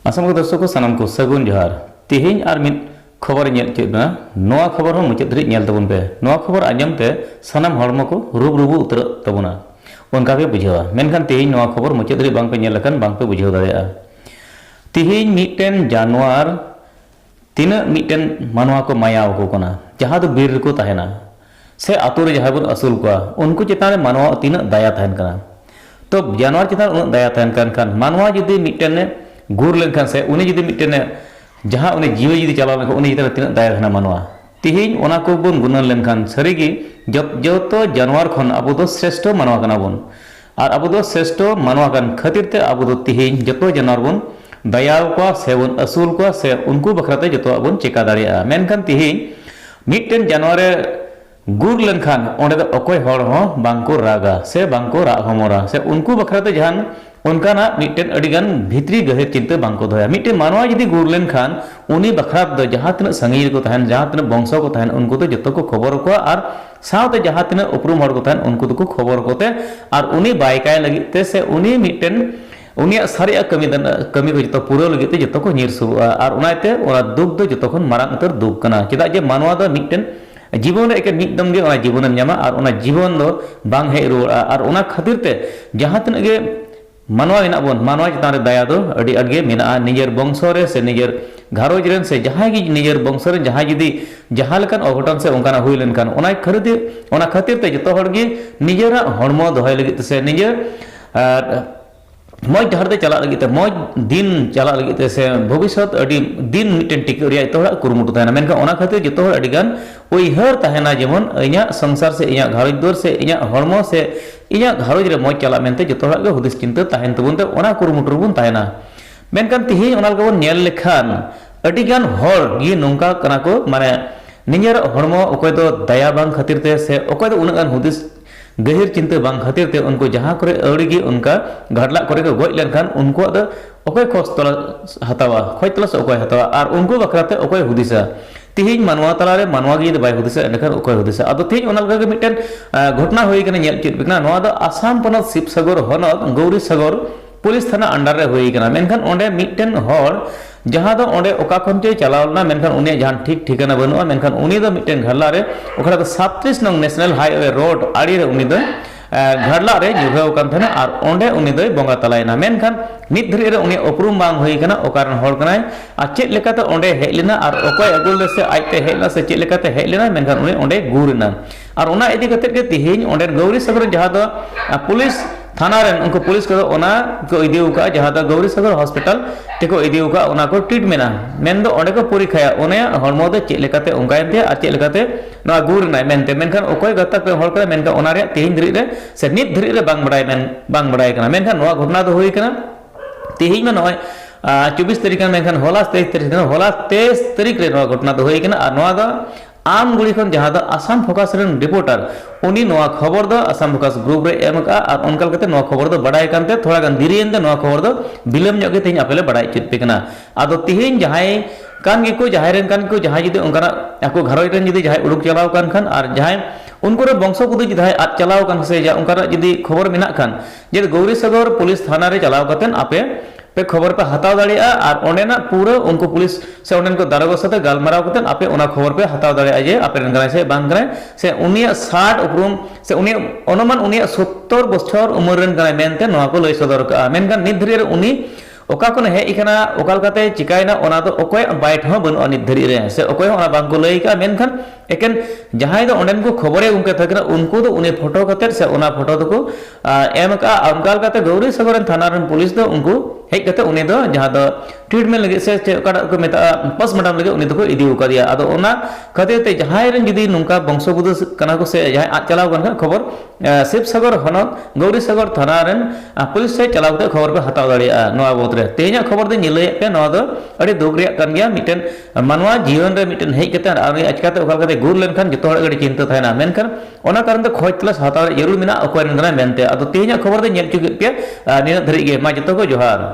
आसाम के दर्शक को सनम को सगुन जोहार तिहिन आर मिट खबर नेल चेदना नोआ खबर हो मुचाद धरि नेल तबन पे नोआ खबर आजम ते सनम हड़मो को रूब रूबू उतर तबना उनका पे बुझावा मेनखान तिहिन नोआ खबर मुचाद धरि बांग पे नेल लखन बांग पे बुझाव दाड़ेया तिहिन मिटन जानवर तीन मिटन मानवा को मायाव को कना जहां दो बीर को तहना से आतु रे जहां बन असुल को उनको चितान मानवा तीन दया तहन कना तो जानवर चितान उन दया तहन खान मानवा जुदी मिटन गुर लेनखान से उन्हें जुदी मिटन जहां उन्हें जीव जुदी चलाव लेनखान उन्हें चितान तीन दया तहना मानवा तिहिन ओना को बन गुणन लेनखान सरीगी जतो जानवर खन अबो दो श्रेष्ठ मानवा कना बन और अबो दो श्रेष्ठ मानवा कन खातिर ते अबो दो तिहिन जतो जानवर बन दयाव को से बन असूल को से उनको बखराते जतो बन चिका दाड़िया मेनखान तिहिन मिटन जानवर गुर लेनखान ओंडे दो अकोय हड़ हो बांको रागा से बांको राग हमोरा से उनको बखराते जहान उनकाना मिटन अडिगान भित्री गहिर चिंता बांको दोया मिटन मानवा यदि गुर लेनखान उनी बखरात दो जहां तिना संगीर को तहन जहां तिना वंशो को तहन उनको तो जतो को खबर को और सावते जहां तिना उपरुम हड़ को तहन उनको तो को खबर कोते और उनी बायकाय लगिते से उनी मिटन उनिया सारे कमी को जतो पूरा लगिते जतो को नीर सुरुआ और उनाते ओना दुख दो जतो खन मारांग उतर दुख कना चेदा जे मानवा दो मिटन जीवन एक मिदम गे जीवन नामा और जीवन दो बांग हे रुआ और खातिर ते जहां तक गे मानवा मेना बन मानवा चितान रे दया दो अडी अडगे मेना निजेर वंशो रे से निजेर घारोज रेन से जहां गी निजेर वंशो रे जहां जुदी जहां लेकान अघटन से ओंकाना हुई लेनखान ओना खातिर ते जतो हड़ गे निजेरा हड़मो दोहय लगित से निजेर मौज डहर चला लगे मौज दिन चला लगे से भविष्य अड़ी दिन मिटन टिका जो कुरुमुटु तहना मेनखान ओना खातिर जो अड़ीगान उयहर तहना जेमन इña संसार से इña घारोज दुआर से इña हड़मो से इña घारोज रे मौज चला मेनते जो गे हुदिस चिंता तहन तबन ते ओना कुरुमुटु रबन तहना मेनखान तिहिन ओना लगे बन नेल लेखान अड़ीगान हर गे नोंका कना को माने निजेर हड़मो अकोय दो दया बांग खातिर ते से अकोय दो उनगान हुदिस गहिर चिंता बांग खातिर ते उनको जहां करे अड़ीगी उनका घाटला करे को गoj लेनखान उनको दो अकोय खोज तला हतावा खोज तला से अकोय हतावा और उनको बखराते अकोय हुदिसा तिहिन मानवा तलारे मानवा गी बाय हुदिसा एनखान अकोय हुदिसा अदो तिहिन ओना लगा मिटन घटना होई कने नेल चित बिकना नोआ दो आसाम पनत शिवसागर हनत गौरी सागर पुलिस थाना अंडर रे होई कना मेनखान ओंडे मिटन हर जहां दो ओंडे ओका खन चे चलावना मेनखान उनी जहां ठीक ठिकाना बनुआ मेनखान उनी दो मिटन घरला रे ओखरा दो 37 नंग नेशनल हाईवे रोड आड़ी रे उनी दो घरला रे जुगाव कान थना और ओंडे उनी दो बंगा तलायना मेनखान नित धरि रे उनी उपरुम बांग होई कना ओकारन हड़ कनाय आ चेत लेकाते ओंडे हेज लेना और ओकय अगुल से आइते हेजला से चेत लेकाते हेज लेना मेनखान उनी ओंडे गुरना और ओना इदी कते के तिहिन ओंडे गौरी सागर जहां दो पुलिस थाना रेन उनको पुलिस को ओना को इदी उका जहां दा गौरी सागर हॉस्पिटल तेको इदी उका ओना को ट्रीटमेंट मेन दो ओंडे को परीक्षा ओने हड़मो दो चेत लेकाते ओंगायते आ चेत लेकाते ना गुर नाय मेनते मेनखान ओकोय गता पे हड़ करे मेनका ओना रे तिहिन धरि रे से नित धरि रे बांग बड़ाय कना मेनखान नोआ घटना दो होई कना तिहिन में नय 24 तारीख मेनखान होला 23 तारीख रे नोआ घटना दो होई कना और नोआ दो आम गुड़ी खन जहां दो आसाम फोकस रेन रिपोर्टर उनी नोआ खबर दो आसाम फोकस ग्रुप रे एम का और उनकल कते नोआ खबर दो बड़ाय कानते थोड़ा गान दिरियन दे नोआ खबर दो बिलम ᱧᱚᱜ गे तिहिन आपेले बड़ाय चित पे कना आदो तिहिन जहाय कान गे को जहाय रेन कान को जहाय जुदी उनकाना ako घरोय रेन जुदी जहाय उडुक चलाव कान खान और जहाय उनको रे वंशो को जहाय आद चलाव कान से जा उनकाना जुदी खबर मेना खान जे गौरी सागर पुलिस थाना रे चलाव कतेन आपे पे खबर पे हताव दाड़िया और ओंडेना पूरा उनको पुलिस से ओंडेन को दारोगा साथे गालमाराव कतेन आपे ओना खबर पे हताव दाड़िया जे आपे रेन गनाय से बांग गनाय से उनिया 60 उपरुम से उनिया अनुमान उनिया 70 बछर उमर रेन गनाय मेनते नोआ को लय सदर का मेनखान नित धरि रे उनी ओका कोन हे इखाना ओकाल काते चिकायना ओना दो ओकोय बाइट हो बनु नित धरि रे से ओकोय ओना बांग को लय का मेनखान एकेन जहां दो ओंडेन को खबरे उनके थकना उनको दो उनी फोटो कते से ओना फोटो दो को एम का अंकाल काते गौरी सागर थाना रेन पुलिस दो उनको हेज कते उनी दो जहां दो ट्रीटमेंट लगे से ओकाडा को मेता पोस्टमार्टम लगे उनी दो को इदी उकादिया आदो ओना खातिर ते जहां रेन जुदी नुंका वंशो बुद कना को से जहां आ चलाव कन खबर शिवसागर हनत गौरी सागर थाना रेन पुलिस से चलाव कते खबर पे हताव दाड़िया नोआ बोत रे तेना खबर दे निलय पे नोआ दो अड़ी दुख रिया कन गया मिटन मानवा जीवन रे मिटन हेज कते और अचकाते ओकाल कते गुर लेनखान जतो हड़ गड़ी चिंता थायना मेनखान ओना कारण ते खोज तलास हताव जरूर मेना ओकोय रेन गना मेनते आदो तेना खबर दे नेल चुके पे निना धरि गे मा जतो को जोहार।